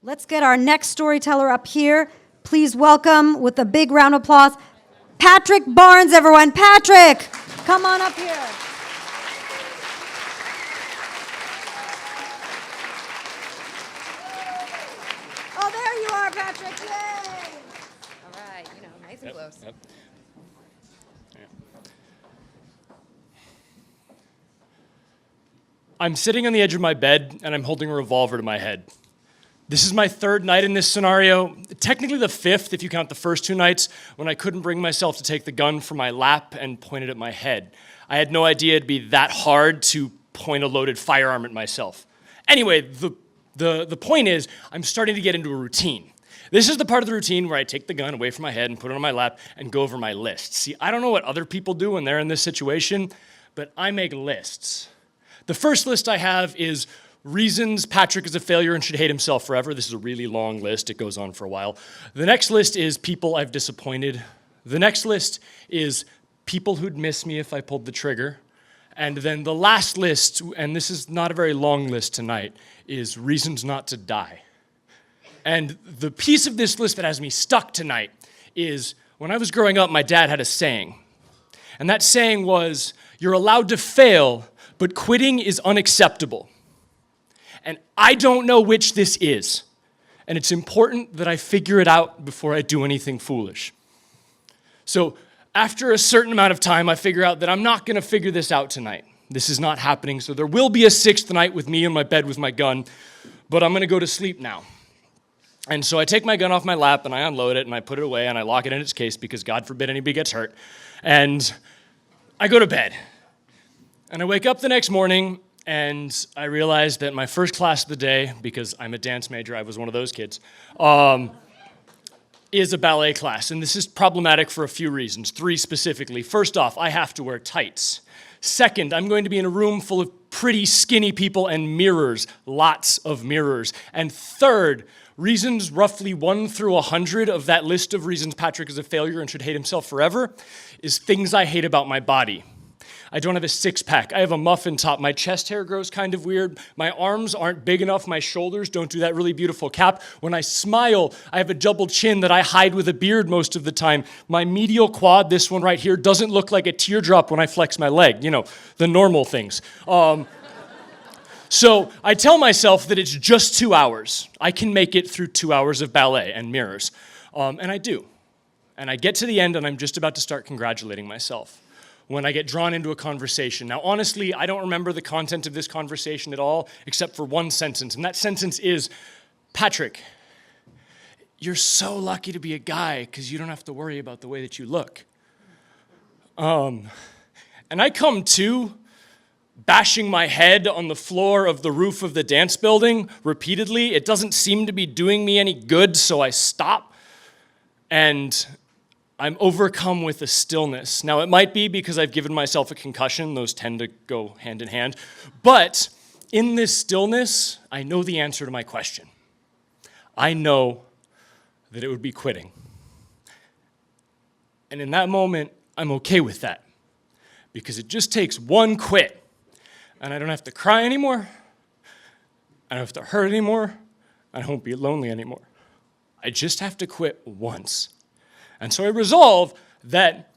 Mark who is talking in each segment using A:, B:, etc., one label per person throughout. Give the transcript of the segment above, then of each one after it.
A: Let's get our next storyteller up here. Please welcome, with a big round of applause, Patrick Barnes, everyone. Patrick, come on up here. Oh, there you are, Patrick. Yay!
B: All right, nice and close.
C: Yep. I'm sitting on the edge of my bed, and I'm holding a revolver to my head. This is my third night in this scenario, technically the fifth if you count the first two nights when I couldn't bring myself to take the gun from my lap and point it at my head. I had no idea it'd be that hard to point a loaded firearm at myself. Anyway, the point is, I'm starting to get into a routine. This is the part of the routine where I take the gun away from my head and put it on my lap and go over my list. See, I don't know what other people do when they're in this situation, but I make lists. The first list I have is reasons Patrick is a failure and should hate himself forever. This is a really long list. It goes on for a while. The next list is people I've disappointed. The next list is people who'd miss me if I pulled the trigger. And then the last list, and this is not a very long list tonight, is reasons not to die. And the piece of this list that has me stuck tonight is when I was growing up, my dad had a saying. And that saying was, you're allowed to fail, but quitting is unacceptable. And I don't know which this is. And it's important that I figure it out before I do anything foolish. So after a certain amount of time, I figure out that I'm not going to figure this out tonight. This is not happening. So there will be a sixth night with me in my bed with my gun, but I'm going to go to sleep now. And so I take my gun off my lap and I unload it and I put it away and I lock it in its case because God forbid anybody gets hurt. And I go to bed. And I wake up the next morning and I realized that my first class of the day, because I'm a dance major, I was one of those kids, is a ballet class. And this is problematic for a few reasons, three specifically. First off, I have to wear tights. Second, I'm going to be in a room full of pretty skinny people and mirrors, lots of mirrors. And third, reasons roughly 1 through 100 of that list of reasons Patrick is a failure and should hate himself forever is things I hate about my body. I don't have a six-pack. I have a muffin top. My chest hair grows kind of weird. My arms aren't big enough. My shoulders don't do that really beautiful cap. When I smile, I have a double chin that I hide with a beard most of the time. My medial quad, this one right here, doesn't look like a teardrop when I flex my leg. The normal things. So I tell myself that it's just 2 hours. I can make it through 2 hours of ballet and mirrors. And I do. And I get to the end, and I'm just about to start congratulating myself when I get drawn into a conversation. Now, honestly, I don't remember the content of this conversation at all, except for one sentence, and that sentence is, Patrick, you're so lucky to be a guy because you don't have to worry about the way that you look. And I come to bashing my head on the floor of the roof of the dance building repeatedly. It doesn't seem to be doing me any good, so I stop, and I'm overcome with a stillness. Now, it might be because I've given myself a concussion. Those tend to go hand in hand. But in this stillness, I know the answer to my question. I know that it would be quitting. And in that moment, I'm okay with that because it just takes one quit. And I don't have to cry anymore. I don't have to hurt anymore. I won't be lonely anymore. I just have to quit once. And so I resolve that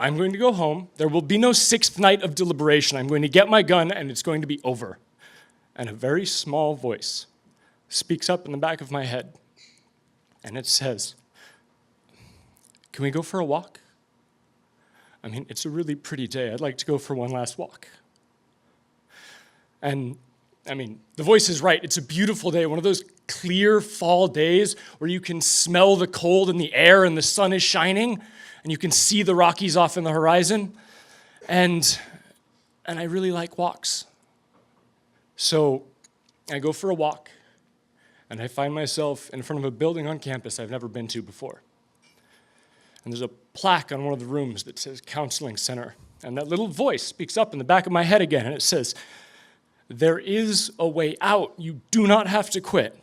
C: I'm going to go home. There will be no sixth night of deliberation. I'm going to get my gun, and it's going to be over. And a very small voice speaks up in the back of my head, and it says, can we go for a walk? I mean, it's a really pretty day. I'd like to go for one last walk. And the voice is right. It's a beautiful day, one of those clear fall days where you can smell the cold in the air and the sun is shining and you can see the Rockies off in the horizon. And I really like walks. So I go for a walk and I find myself in front of a building on campus I've never been to before. And there's a plaque on one of the rooms that says Counseling Center. And that little voice speaks up in the back of my head again and it says, there is a way out. You do not have to quit.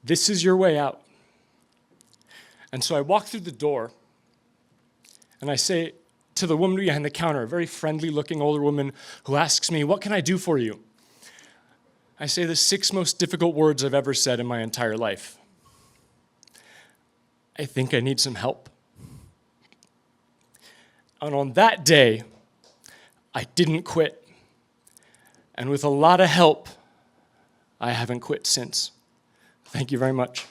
C: This is your way out. And so I walk through the door, and I say to the woman behind the counter, a very friendly-looking older woman who asks me, what can I do for you? I say the 6 most difficult words I've ever said in my entire life. I think I need some help. And on that day, I didn't quit. And with a lot of help, I haven't quit since. Thank you very much.